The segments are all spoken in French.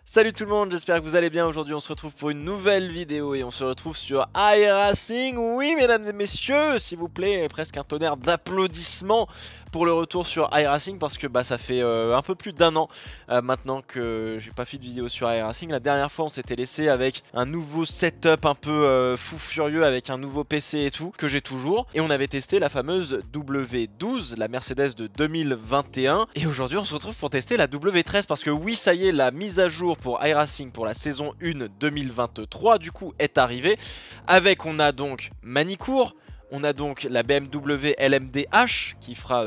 Salut tout le monde, j'espère que vous allez bien. Aujourd'hui on se retrouve pour une nouvelle vidéo et on se retrouve sur iRacing. Oui mesdames et messieurs, s'il vous plaît, presque un tonnerre d'applaudissements pour le retour sur iRacing parce que ça fait un peu plus d'un an maintenant que j'ai pas fait de vidéo sur iRacing. La dernière fois on s'était laissé avec un nouveau setup un peu fou furieux avec un nouveau PC et tout, que j'ai toujours. Et on avait testé la fameuse W12, la Mercedes de 2021. Et aujourd'hui on se retrouve pour tester la W13 parce que oui ça y est, la mise à jour pour iRacing pour la saison 1 2023 du coup est arrivée. Avec on a donc Manicourt. On a donc la BMW LMDH qui fera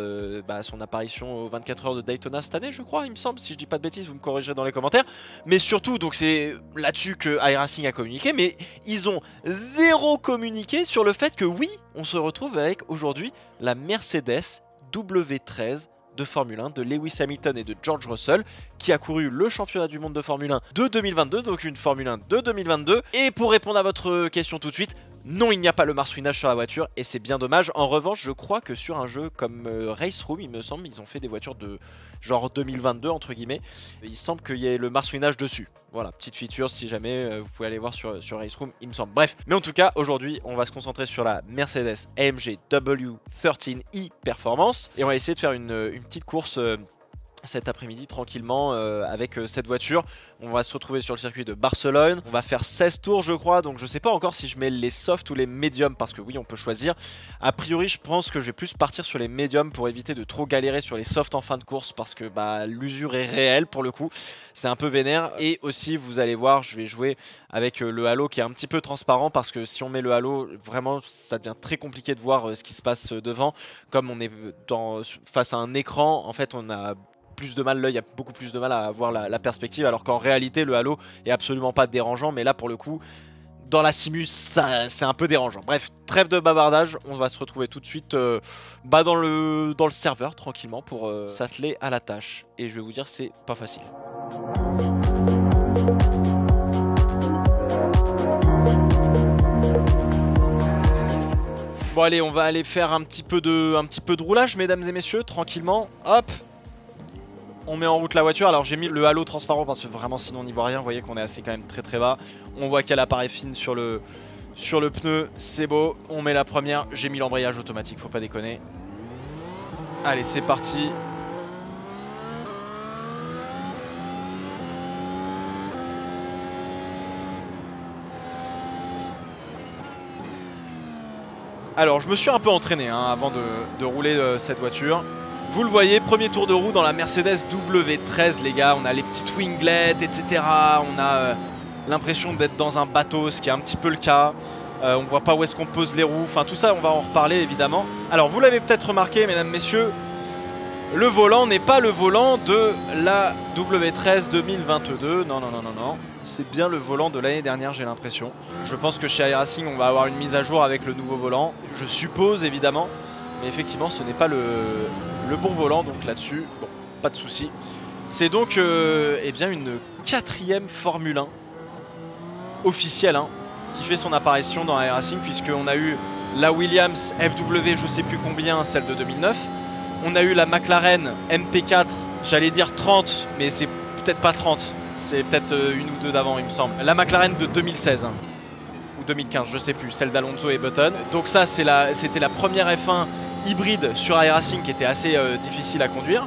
son apparition aux 24 heures de Daytona cette année je crois, il me semble, si je dis pas de bêtises vous me corrigerez dans les commentaires. Mais surtout donc c'est là-dessus que iRacing a communiqué, mais ils ont zéro communiqué sur le fait que oui, on se retrouve avec aujourd'hui la Mercedes W13 de Formule 1 de Lewis Hamilton et de George Russell qui a couru le championnat du monde de Formule 1 de 2022, donc une Formule 1 de 2022. Et pour répondre à votre question tout de suite, non, il n'y a pas le marsouinage sur la voiture et c'est bien dommage. En revanche, je crois que sur un jeu comme Race Room, il me semble, ils ont fait des voitures de genre 2022 entre guillemets. Il semble qu'il y ait le marsouinage dessus. Voilà, petite feature si jamais vous pouvez aller voir sur Race Room, il me semble. Bref, mais en tout cas, aujourd'hui, on va se concentrer sur la Mercedes AMG W13e Performance et on va essayer de faire une petite course cet après-midi tranquillement avec cette voiture. On va se retrouver sur le circuit de Barcelone. On va faire 16 tours je crois, donc je sais pas encore si je mets les softs ou les médiums parce que oui on peut choisir. A priori je pense que je vais plus partir sur les médiums pour éviter de trop galérer sur les softs en fin de course parce que l'usure est réelle pour le coup. C'est un peu vénère. Et aussi vous allez voir, je vais jouer avec le halo qui est un petit peu transparent parce que si on met le halo, vraiment ça devient très compliqué de voir ce qui se passe devant. Comme on est face à un écran, en fait on a plus de mal, l'œil a beaucoup plus de mal à avoir la perspective, alors qu'en réalité le halo est absolument pas dérangeant, mais là pour le coup dans la simu c'est un peu dérangeant. Bref, trêve de bavardage, on va se retrouver tout de suite dans le serveur tranquillement pour s'atteler à la tâche. Et je vais vous dire c'est pas facile. Bon allez, on va aller faire un petit peu de roulage mesdames et messieurs, tranquillement, hop. On met en route la voiture. Alors j'ai mis le halo transparent parce que vraiment sinon on n'y voit rien. Vous voyez qu'on est assez quand même très bas. On voit qu'elle apparaît fine sur le pneu. C'est beau. On met la première. J'ai mis l'embrayage automatique, faut pas déconner. Allez c'est parti. Alors je me suis un peu entraîné avant de rouler cette voiture. Vous le voyez, premier tour de roue dans la Mercedes W13 les gars, on a les petites winglets, etc. On a l'impression d'être dans un bateau, ce qui est un petit peu le cas. On voit pas où est-ce qu'on pose les roues, enfin tout ça on va en reparler évidemment. Alors vous l'avez peut-être remarqué mesdames, messieurs, le volant n'est pas le volant de la W13 2022, non. C'est bien le volant de l'année dernière j'ai l'impression. Je pense que chez iRacing on va avoir une mise à jour avec le nouveau volant, je suppose évidemment. Mais effectivement ce n'est pas le bon volant, donc là-dessus, bon, pas de souci. C'est donc eh bien une 4e Formule 1 officielle qui fait son apparition dans iRacing, puisqu'on a eu la Williams FW je sais plus combien, celle de 2009. On a eu la McLaren MP4, j'allais dire 30, mais c'est peut-être pas 30. C'est peut-être une ou deux d'avant il me semble. La McLaren de 2016 ou 2015, je sais plus, celle d'Alonso et Button. Donc ça c'était la première F1 hybride sur iRacing qui était assez difficile à conduire.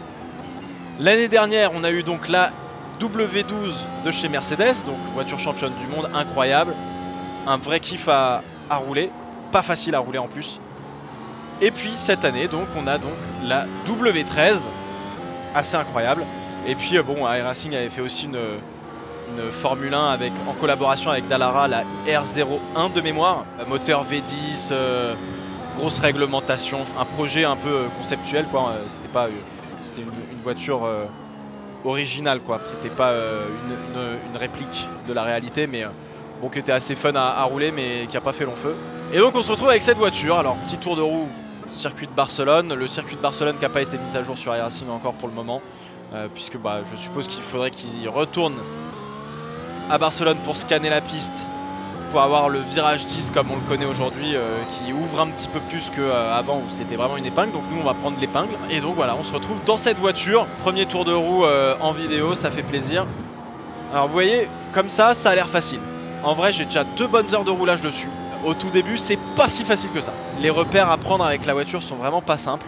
L'année dernière on a eu donc la W12 de chez Mercedes, donc voiture championne du monde, incroyable. Un vrai kiff à rouler, pas facile à rouler en plus. Et puis cette année donc on a donc la W13, assez incroyable. Et puis bon, iRacing avait fait aussi une Formule 1 en collaboration avec Dallara, la IR01 de mémoire, moteur V10, grosse réglementation, un projet un peu conceptuel quoi. C'était une voiture originale quoi, qui n'était pas une réplique de la réalité, mais bon, qui était assez fun à rouler, mais qui n'a pas fait long feu. Et donc on se retrouve avec cette voiture. Alors petit tour de roue, circuit de Barcelone. Le circuit de Barcelone qui n'a pas été mis à jour sur iRacing encore pour le moment, puisque je suppose qu'il faudrait qu'ils retournent à Barcelone pour scanner la piste, pour avoir le virage 10 comme on le connaît aujourd'hui, qui ouvre un petit peu plus qu'avant où c'était vraiment une épingle. Donc nous on va prendre l'épingle et donc voilà, on se retrouve dans cette voiture. Premier tour de roue en vidéo, ça fait plaisir. Alors vous voyez, comme ça a l'air facile. En vrai, j'ai déjà 2 bonnes heures de roulage dessus. Au tout début, c'est pas si facile que ça. Les repères à prendre avec la voiture sont vraiment pas simples.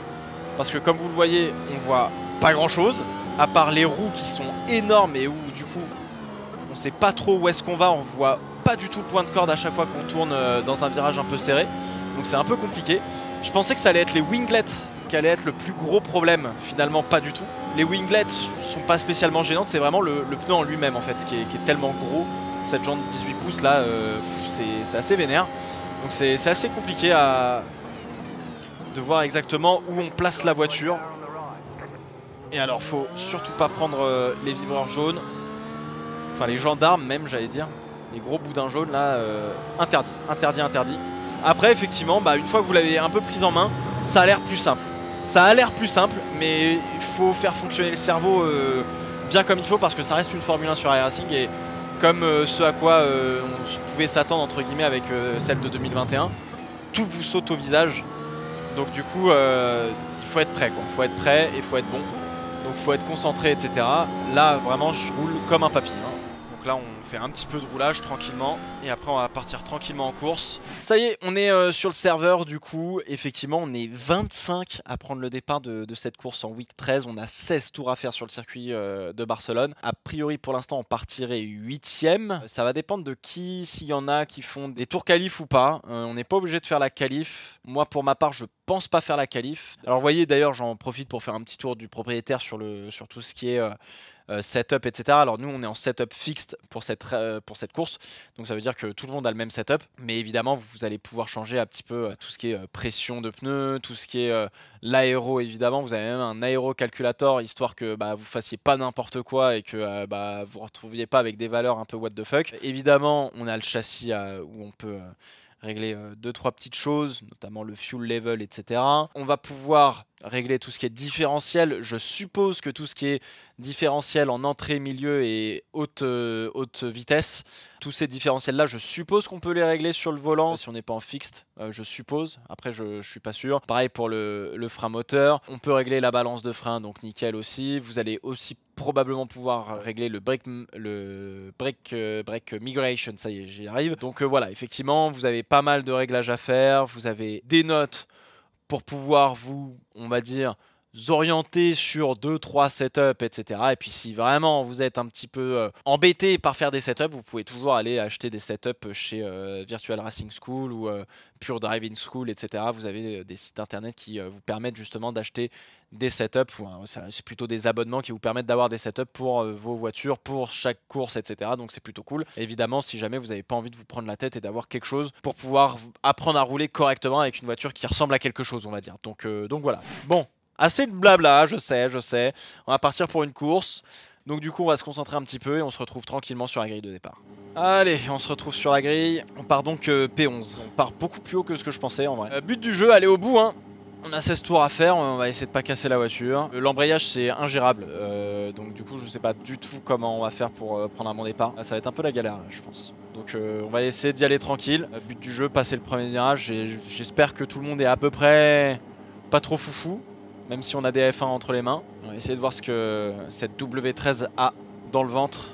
Parce que comme vous le voyez, on voit pas grand chose. À part les roues qui sont énormes et où du coup, on sait pas trop où est-ce qu'on va. On voit pas du tout le point de corde à chaque fois qu'on tourne dans un virage un peu serré. Donc c'est un peu compliqué. Je pensais que ça allait être les winglets qui allait être le plus gros problème. Finalement, pas du tout. Les winglets sont pas spécialement gênantes. C'est vraiment le pneu en lui-même en fait qui est tellement gros. Cette jante 18 pouces là, c'est assez vénère. Donc c'est assez compliqué de voir exactement où on place la voiture. Et alors faut surtout pas prendre les vibreurs jaunes. Enfin les gendarmes même j'allais dire. Les gros boudins jaunes là, interdit, interdit, interdit. Après effectivement, bah, une fois que vous l'avez un peu prise en main, ça a l'air plus simple. Ça a l'air plus simple, mais il faut faire fonctionner le cerveau bien comme il faut parce que ça reste une Formule 1 sur iRacing et comme ce à quoi on pouvait s'attendre entre guillemets avec celle de 2021, tout vous saute au visage. Donc du coup, il faut être prêt quoi. Il faut être prêt et il faut être bon. Donc il faut être concentré, etc. Là vraiment je roule comme un papy. Hein. Donc là on fait un petit peu de roulage tranquillement. Et après on va partir tranquillement en course. Ça y est, on est sur le serveur du coup. Effectivement on est 25 à prendre le départ de cette course en week 13. On a 16 tours à faire sur le circuit de Barcelone. A priori pour l'instant on partirait 8ème. Ça va dépendre de qui, s'il y en a qui font des tours qualif ou pas. On n'est pas obligé de faire la qualif. Moi pour ma part je pense pas faire la qualif. Alors vous voyez d'ailleurs j'en profite pour faire un petit tour du propriétaire sur tout ce qui est setup, etc. Alors nous on est en setup fixed pour cette course, donc ça veut dire que tout le monde a le même setup, mais évidemment vous allez pouvoir changer un petit peu tout ce qui est pression de pneus, tout ce qui est l'aéro évidemment, vous avez même un aéro calculator histoire que bah, vous fassiez pas n'importe quoi et que bah, vous retrouviez pas avec des valeurs un peu what the fuck. Évidemment on a le châssis où on peut régler 2-3 petites choses, notamment le fuel level, etc. On va pouvoir régler tout ce qui est différentiel. Je suppose que tout ce qui est différentiel en entrée, milieu et haute vitesse, tous ces différentiels-là, je suppose qu'on peut les régler sur le volant si on n'est pas en fixed, je suppose. Après, je suis pas sûr. Pareil pour le frein moteur. On peut régler la balance de frein, donc nickel aussi. Vous allez aussi probablement pouvoir régler le brake migration, ça y est, j'y arrive. Donc voilà, effectivement, vous avez pas mal de réglages à faire. Vous avez des notes pour pouvoir vous, on va dire, orienter sur 2-3 setups, etc. Et puis si vraiment vous êtes un petit peu embêté par faire des setups, vous pouvez toujours aller acheter des setups chez Virtual Racing School ou Pure Driving School, etc. Vous avez des sites internet qui vous permettent justement d'acheter des setups, c'est plutôt des abonnements qui vous permettent d'avoir des setups pour vos voitures, pour chaque course, etc. Donc c'est plutôt cool. Évidemment, si jamais vous n'avez pas envie de vous prendre la tête et d'avoir quelque chose pour pouvoir apprendre à rouler correctement avec une voiture qui ressemble à quelque chose, on va dire. Donc voilà. Bon. Assez de blabla, je sais. On va partir pour une course. Donc du coup, on va se concentrer un petit peu et on se retrouve tranquillement sur la grille de départ. Allez, on se retrouve sur la grille. On part donc P11. On part beaucoup plus haut que ce que je pensais en vrai. But du jeu, aller au bout. Hein. On a 16 tours à faire, on va essayer de pas casser la voiture. L'embrayage c'est ingérable, donc du coup je sais pas du tout comment on va faire pour prendre un bon départ. Ça va être un peu la galère là, je pense. Donc on va essayer d'y aller tranquille. But du jeu, passer le premier virage. J'espère que tout le monde est à peu près pas trop foufou. Même si on a des F1 entre les mains. On va essayer de voir ce que cette W13 a dans le ventre.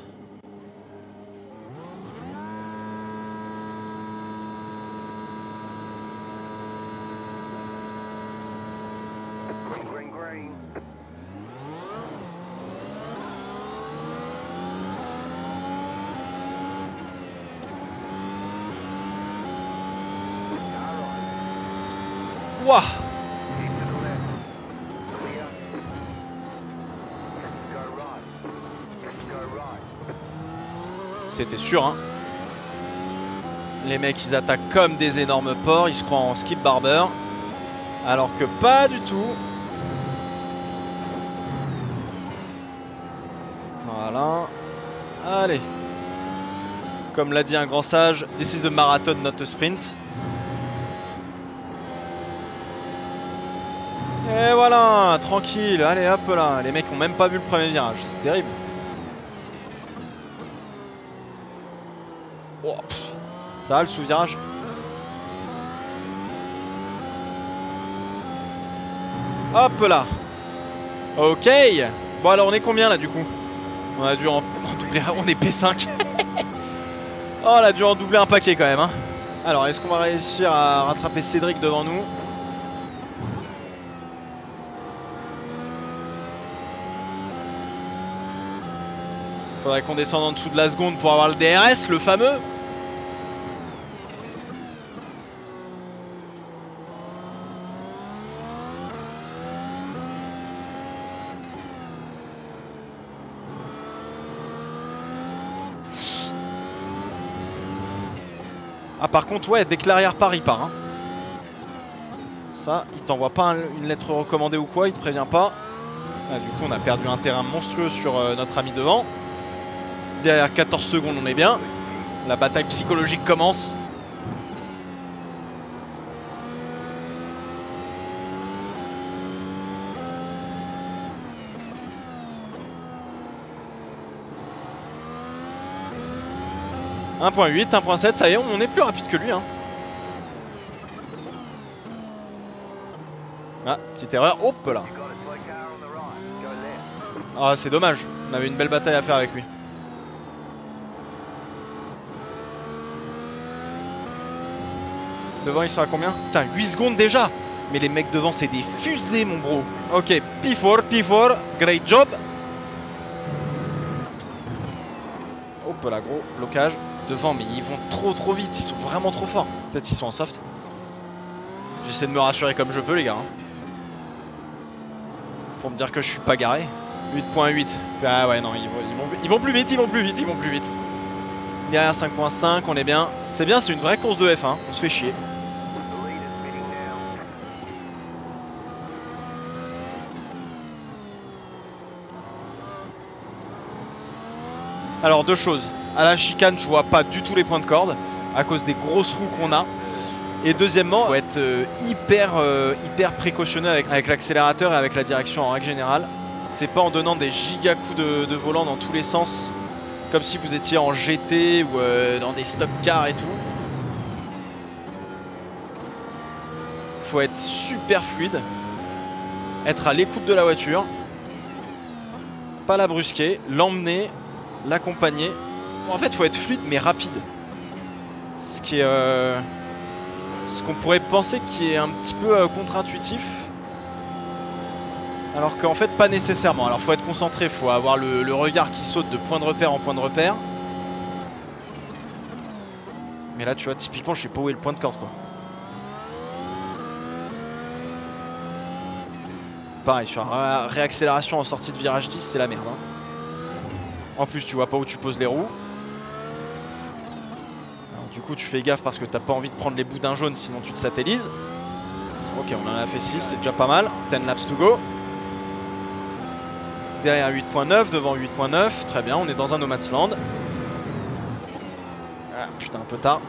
Wouah! C'était sûr, hein. Les mecs, ils attaquent comme des énormes porcs. Ils se croient en Skip Barber. Alors que pas du tout. Voilà. Allez. Comme l'a dit un grand sage, this is a marathon, not a sprint. Et voilà, tranquille. Allez, hop là. Les mecs ont même pas vu le premier virage. C'est terrible. Oh, ça va le sous-virage. Hop là. Ok. Bon alors on est combien là du coup? On a dû en On est P5. Oh, elle a dû en doubler un paquet quand même. Hein. Alors, est-ce qu'on va réussir à rattraper Cédric devant nous? Faudrait qu'on descende en dessous de la seconde pour avoir le DRS, le fameux. Ah par contre ouais, dès que l'arrière part il part hein. Ça, il t'envoie pas une lettre recommandée ou quoi, il te prévient pas. Ah, du coup on a perdu un terrain monstrueux sur notre ami devant. Derrière 14 secondes on est bien. La bataille psychologique commence. « 1.8, 1.7, ça y est, on est plus rapide que lui. Hein. Ah, petite erreur. Hop là. Ah, c'est dommage. On avait une belle bataille à faire avec lui. Devant, ils sont à combien? Putain, 8 secondes déjà. Mais les mecs devant, c'est des fusées, mon bro. Ok, P4, great job. Hop là, gros blocage. Devant, mais ils vont trop vite. Ils sont vraiment trop forts. Peut-être qu'ils sont en soft. J'essaie de me rassurer comme je peux, les gars. Hein. Pour me dire que je suis pas garé. 8.8. Ah ouais, non, ils vont plus vite, ils vont plus vite. Derrière 5.5, on est bien. C'est bien, c'est une vraie course de F1. On se fait chier. Alors, deux choses. À la chicane, je vois pas du tout les points de corde à cause des grosses roues qu'on a. Et deuxièmement, faut être hyper précautionneux avec l'accélérateur et avec la direction en règle générale. C'est pas en donnant des giga coups de volant dans tous les sens, comme si vous étiez en GT ou dans des stock cars et tout. Faut être super fluide, être à l'écoute de la voiture, pas la brusquer, l'emmener, l'accompagner. En fait, faut être fluide mais rapide. Ce qui est ce qu'on pourrait penser qui est un petit peu contre-intuitif. Alors qu'en fait pas nécessairement. Alors faut être concentré, faut avoir le regard qui saute de point de repère en point de repère. Mais là tu vois typiquement je sais pas où est le point de corde quoi. Pareil sur réaccélération en sortie de virage 10 c'est la merde hein. En plus tu vois pas où tu poses les roues. Du coup tu fais gaffe parce que t'as pas envie de prendre les bouts d'un jaune sinon tu te satellises. Ok on en a fait 6, c'est déjà pas mal. 10 laps to go. Derrière 8.9, devant 8.9, très bien, on est dans un no man's land. Ah putain un peu tard.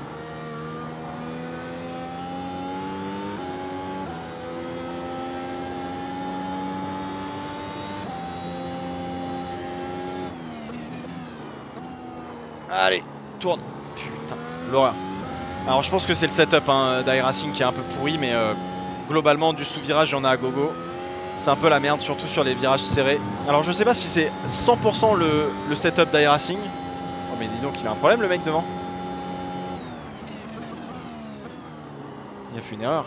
Allez, tourne. Putain, l'horreur. Alors je pense que c'est le setup hein, d'iRacing qui est un peu pourri, mais globalement du sous-virage il y en a à gogo. C'est un peu la merde, surtout sur les virages serrés. Alors je sais pas si c'est 100% le setup d'iRacing. Oh mais dis donc il a un problème le mec devant. Il a fait une erreur.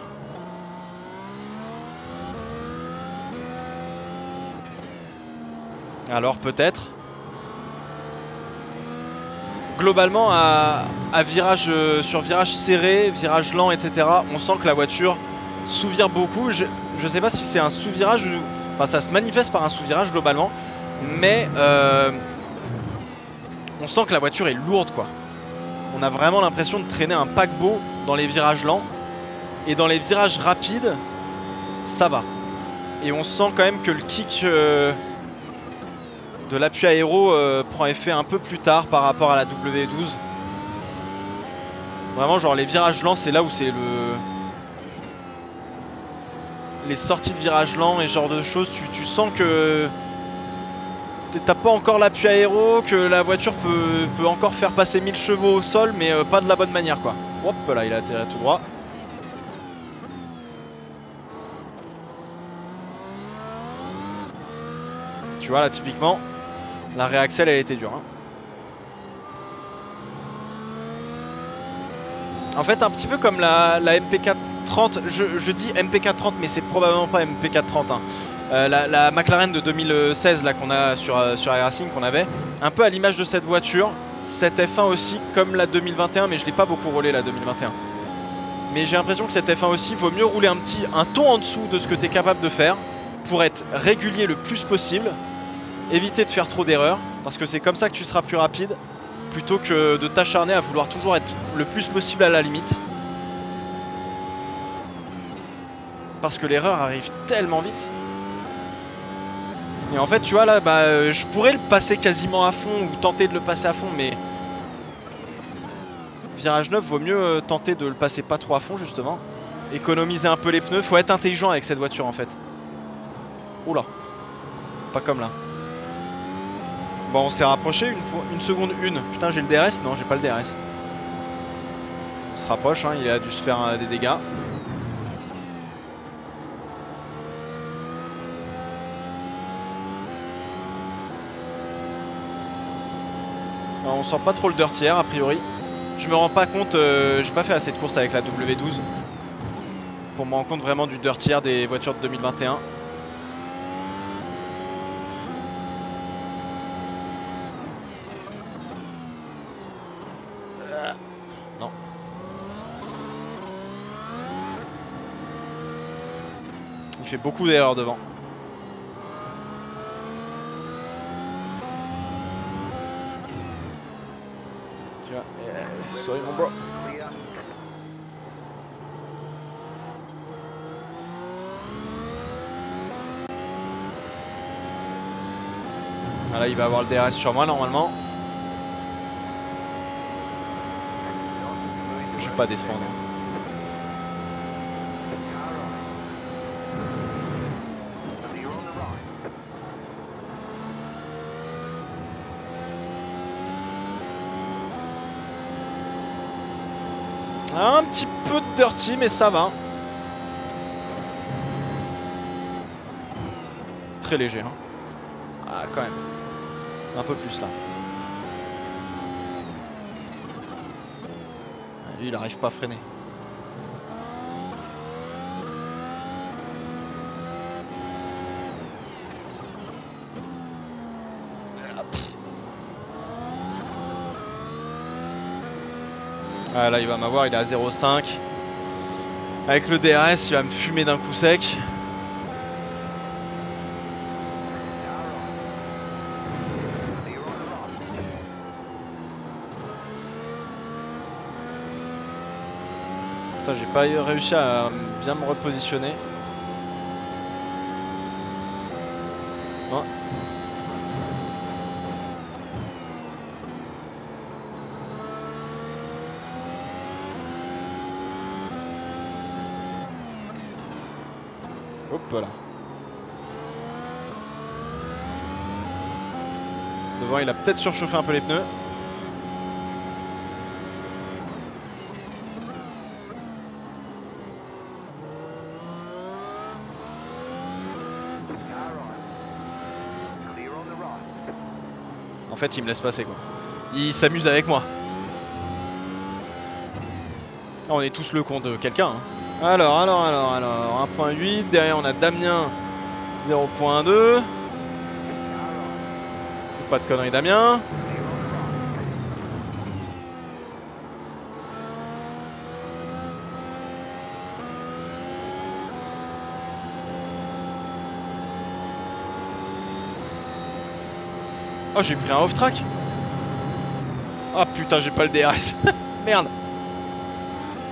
Alors peut-être. Globalement à virage, sur virage serré, virage lent, etc. On sent que la voiture sous-vire beaucoup. Je sais pas si c'est un sous-virage ou... Enfin ça se manifeste par un sous-virage globalement. Mais on sent que la voiture est lourde quoi. On a vraiment l'impression de traîner un paquebot dans les virages lents. Et dans les virages rapides, ça va. Et on sent quand même que le kick de l'appui aéro prend effet un peu plus tard par rapport à la W12. Vraiment genre les virages lents c'est là où c'est les sorties de virages lents et ce genre de choses, tu sens que t'as pas encore l'appui aéro, que la voiture peut encore faire passer 1000 chevaux au sol mais pas de la bonne manière quoi. Hop là il a atterri tout droit. Tu vois là typiquement la réaccel elle était dure hein. En fait, un petit peu comme la MP430, je dis MP430, mais c'est probablement pas MP430. Hein. La McLaren de 2016 là qu'on a sur iRacing, qu'on avait, un peu à l'image de cette voiture, cette F1 aussi, comme la 2021, mais je l'ai pas beaucoup roulé la 2021. Mais j'ai l'impression que cette F1 aussi, vaut mieux rouler un ton en dessous de ce que tu es capable de faire pour être régulier le plus possible, éviter de faire trop d'erreurs, parce que c'est comme ça que tu seras plus rapide, plutôt que de t'acharner à vouloir toujours être le plus possible à la limite. Parce que l'erreur arrive tellement vite. Et en fait, tu vois là, bah, je pourrais le passer quasiment à fond ou tenter de le passer à fond, mais virage 9, vaut mieux tenter de le passer pas trop à fond justement. Économiser un peu les pneus, faut être intelligent avec cette voiture en fait. Oula, pas comme là. Bon, on s'est rapproché, une seconde une. Putain, j'ai le DRS? Non, j'ai pas le DRS. On se rapproche, hein, il a dû se faire des dégâts. Alors, on sent pas trop le dirty air a priori. Je me rends pas compte, j'ai pas fait assez de courses avec la W12 pour me rendre compte vraiment du dirty air des voitures de 2021. Non. Il fait beaucoup d'erreurs devant. Tu vois, sorry mon bro. Ah là, il va avoir le DRS sur moi normalement. Je vais pas descendre. Un petit peu de dirty, mais ça va. Très léger. Hein. Ah, quand même. Un peu plus là. Lui, il arrive pas à freiner. Ah, là, il va m'avoir, il est à 0,5. Avec le DRS, il va me fumer d'un coup sec. Putain, j'ai pas réussi à bien me repositionner. Non. Hop là. Devant, il a peut-être surchauffé un peu les pneus. En fait, il me laisse passer quoi. Il s'amuse avec moi. On est tous le con de quelqu'un. Hein. Alors, 1.8. Derrière, on a Damien 0.2. Pas de conneries, Damien. Oh, j'ai pris un off-track. Oh putain, j'ai pas le DRS. Merde.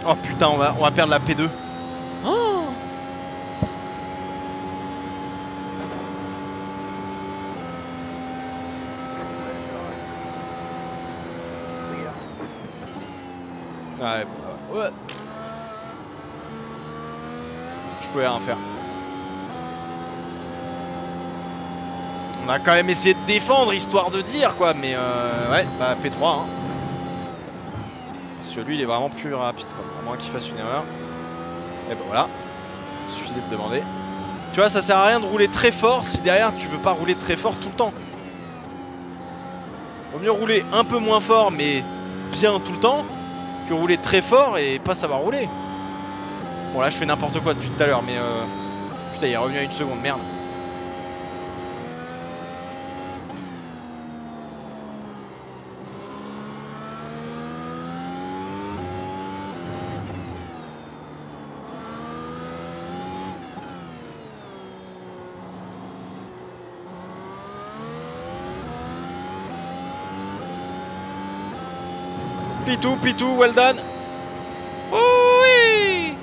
Oh putain, on va perdre la P2. Oh. Ouais. Je pouvais rien faire. On a quand même essayé de défendre, histoire de dire quoi, mais ouais, bah P3 hein. Parce que lui il est vraiment plus rapide quoi, à moins qu'il fasse une erreur. Et bah voilà, suffisait de demander. Tu vois, ça sert à rien de rouler très fort si derrière tu veux pas rouler très fort tout le temps. Vaut mieux rouler un peu moins fort mais bien tout le temps, que rouler très fort et pas savoir rouler. Bon là je fais n'importe quoi depuis tout à l'heure mais putain il est revenu à une seconde, merde. Pitou, well done. Oui.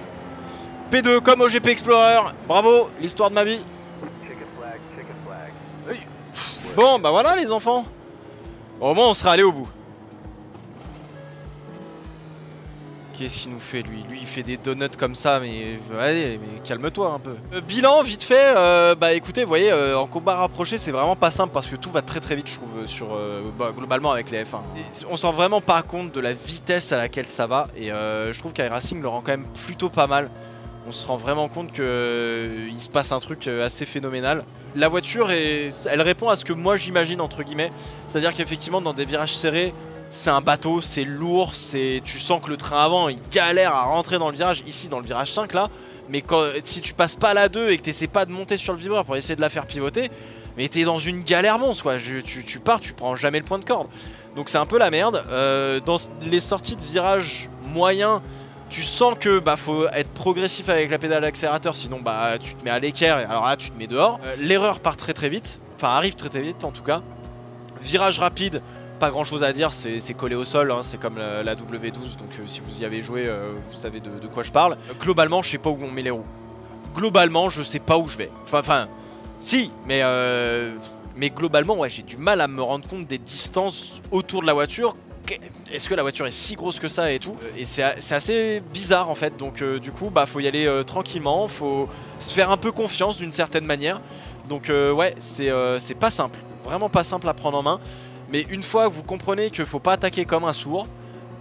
P2 comme au GP Explorer. Bravo, l'histoire de ma vie. Bon, bah voilà les enfants. Au moins on sera allé au bout. Qu'est-ce qu'il nous fait lui? Lui il fait des donuts comme ça mais allez mais calme-toi un peu. Bilan vite fait, bah écoutez vous voyez en combat rapproché c'est vraiment pas simple parce que tout va très vite je trouve sur globalement avec les F1. Et on s'en rend vraiment pas compte de la vitesse à laquelle ça va et je trouve qu'iRacing le rend quand même plutôt pas mal. On se rend vraiment compte que il se passe un truc assez phénoménal. La voiture elle répond à ce que moi j'imagine entre guillemets, c'est à dire qu'effectivement dans des virages serrés c'est un bateau, c'est lourd, tu sens que le train avant il galère à rentrer dans le virage, ici dans le virage 5 là, mais si tu passes pas la 2 et que tu essaies pas de monter sur le vibreur pour essayer de la faire pivoter, mais t'es dans une galère monstre quoi, tu pars, tu prends jamais le point de corde. Donc c'est un peu la merde, dans les sorties de virage moyens, tu sens que bah faut être progressif avec la pédale d'accélérateur sinon bah tu te mets à l'équerre et alors là tu te mets dehors. L'erreur part très vite, enfin arrive très vite en tout cas. Virage rapide, pas grand chose à dire, c'est collé au sol, hein, c'est comme la W12, donc si vous y avez joué, vous savez de quoi je parle. Globalement, je sais pas où on met les roues. Globalement, je sais pas où je vais. Enfin, si, mais globalement, ouais, j'ai du mal à me rendre compte des distances autour de la voiture. Est-ce que la voiture est si grosse que ça et tout? Et c'est assez bizarre en fait, donc du coup, bah faut y aller tranquillement, faut se faire un peu confiance d'une certaine manière. Donc ouais, c'est pas simple, vraiment pas simple à prendre en main. Mais une fois que vous comprenez qu'il faut pas attaquer comme un sourd,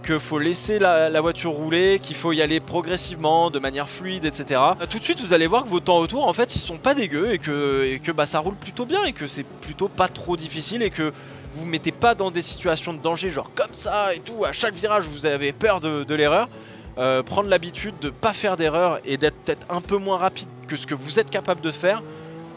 qu'il faut laisser la voiture rouler, qu'il faut y aller progressivement, de manière fluide, etc. Tout de suite vous allez voir que vos temps autour en fait ils sont pas dégueux et que bah, ça roule plutôt bien et que c'est plutôt pas trop difficile et que vous ne mettez pas dans des situations de danger genre comme ça et tout, à chaque virage vous avez peur de l'erreur. Prendre l'habitude de pas faire d'erreur et d'être peut-être un peu moins rapide que ce que vous êtes capable de faire.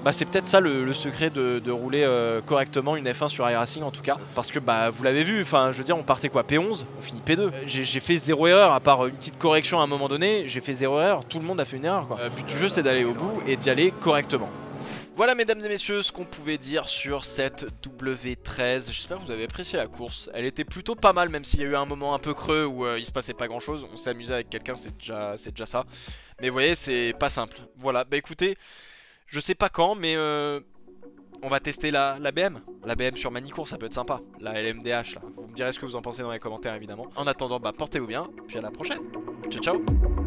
Bah c'est peut-être ça le secret de rouler correctement une F1 sur iRacing en tout cas. Parce que bah vous l'avez vu, enfin je veux dire on partait quoi, P11, on finit P2. J'ai fait 0 erreur à part une petite correction à un moment donné, j'ai fait 0 erreur, tout le monde a fait une erreur quoi. Le but du jeu c'est d'aller au bout et d'y aller correctement. Voilà mesdames et messieurs ce qu'on pouvait dire sur cette W13, j'espère que vous avez apprécié la course. Elle était plutôt pas mal même s'il y a eu un moment un peu creux où il se passait pas grand chose, on s'est amusé avec quelqu'un, c'est déjà ça. Mais vous voyez c'est pas simple, voilà bah écoutez... Je sais pas quand, mais on va tester la BM. La BM sur Manicourt, ça peut être sympa. La LMDH, là. Vous me direz ce que vous en pensez dans les commentaires, évidemment. En attendant, bah portez-vous bien, puis à la prochaine. Ciao, ciao.